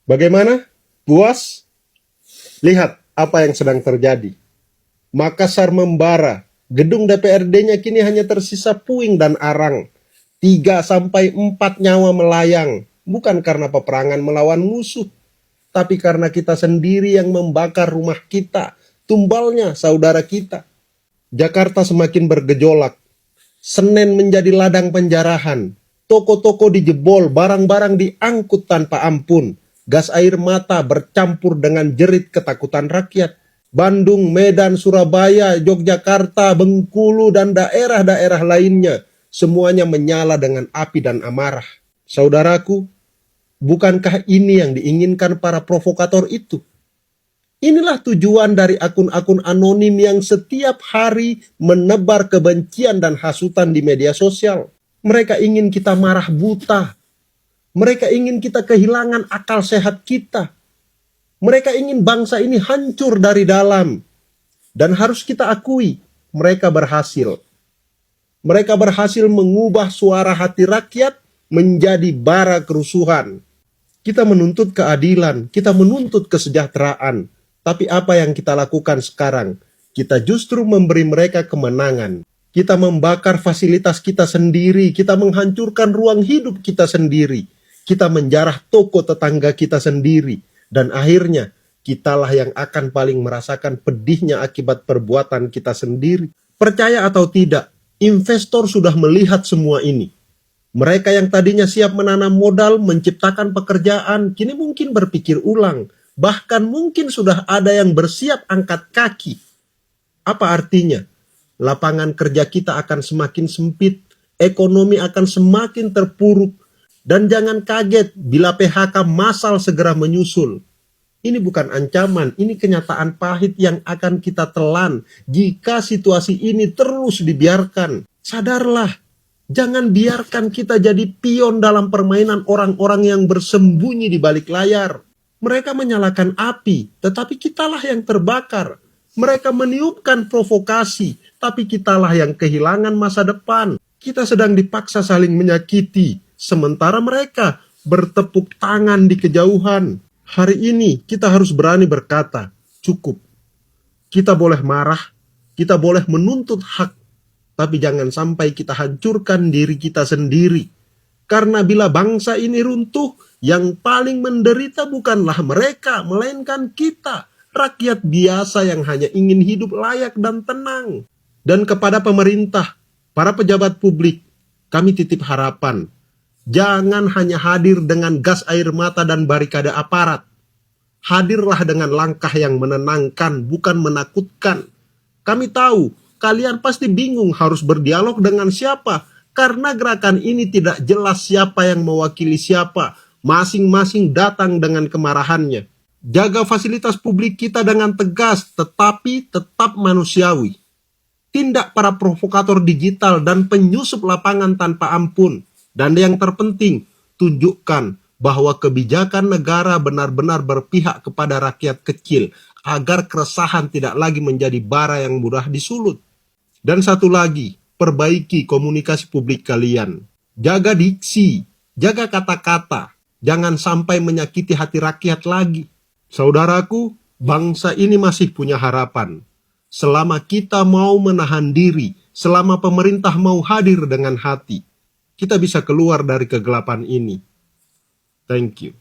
Bagaimana? Puas? Lihat apa yang sedang terjadi. Makassar membara. Gedung DPRD-nya kini hanya tersisa puing dan arang. 3 sampai 4 nyawa melayang. Bukan karena peperangan melawan musuh, tapi karena kita sendiri yang membakar rumah kita. Tumbalnya saudara kita. Jakarta semakin bergejolak. Senen menjadi ladang penjarahan. Toko-toko dijebol, barang-barang diangkut tanpa ampun. Gas air mata bercampur dengan jerit ketakutan rakyat. Bandung, Medan, Surabaya, Yogyakarta, Bengkulu, dan daerah-daerah lainnya, semuanya menyala dengan api dan amarah. Saudaraku, bukankah ini yang diinginkan para provokator itu? Inilah tujuan dari akun-akun anonim yang setiap hari menebar kebencian dan hasutan di media sosial. Mereka ingin kita marah buta. Mereka ingin kita kehilangan akal sehat kita. Mereka ingin bangsa ini hancur dari dalam. Dan harus kita akui, mereka berhasil. Mereka berhasil mengubah suara hati rakyat menjadi bara kerusuhan. Kita menuntut keadilan, kita menuntut kesejahteraan. Tapi apa yang kita lakukan sekarang? Kita justru memberi mereka kemenangan. Kita membakar fasilitas kita sendiri, kita menghancurkan ruang hidup kita sendiri. Kita menjarah toko tetangga kita sendiri. Dan akhirnya, kitalah yang akan paling merasakan pedihnya akibat perbuatan kita sendiri. Percaya atau tidak, investor sudah melihat semua ini. Mereka yang tadinya siap menanam modal, menciptakan pekerjaan, kini mungkin berpikir ulang. Bahkan mungkin sudah ada yang bersiap angkat kaki. Apa artinya? Lapangan kerja kita akan semakin sempit, ekonomi akan semakin terpuruk, dan jangan kaget bila PHK massal segera menyusul. Ini bukan ancaman, ini kenyataan pahit yang akan kita telan jika situasi ini terus dibiarkan. Sadarlah, jangan biarkan kita jadi pion dalam permainan orang-orang yang bersembunyi di balik layar. Mereka menyalakan api, tetapi kitalah yang terbakar. Mereka meniupkan provokasi, tapi kitalah yang kehilangan masa depan. Kita sedang dipaksa saling menyakiti, sementara mereka bertepuk tangan di kejauhan. Hari ini kita harus berani berkata, cukup. Kita boleh marah, kita boleh menuntut hak, tapi jangan sampai kita hancurkan diri kita sendiri. Karena bila bangsa ini runtuh, yang paling menderita bukanlah mereka, melainkan kita, rakyat biasa yang hanya ingin hidup layak dan tenang. Dan kepada pemerintah, para pejabat publik, kami titip harapan. Jangan hanya hadir dengan gas air mata dan barikade aparat. Hadirlah dengan langkah yang menenangkan, bukan menakutkan. Kami tahu, kalian pasti bingung harus berdialog dengan siapa, karena gerakan ini tidak jelas siapa yang mewakili siapa. Masing-masing datang dengan kemarahannya. Jaga fasilitas publik kita dengan tegas, tetapi tetap manusiawi. Tindak para provokator digital dan penyusup lapangan tanpa ampun. Dan yang terpenting, tunjukkan bahwa kebijakan negara benar-benar berpihak kepada rakyat kecil agar keresahan tidak lagi menjadi bara yang mudah disulut. Dan satu lagi, perbaiki komunikasi publik kalian. Jaga diksi, jaga kata-kata, jangan sampai menyakiti hati rakyat lagi. Saudaraku, bangsa ini masih punya harapan. Selama kita mau menahan diri, selama pemerintah mau hadir dengan hati, kita bisa keluar dari kegelapan ini. Thank you.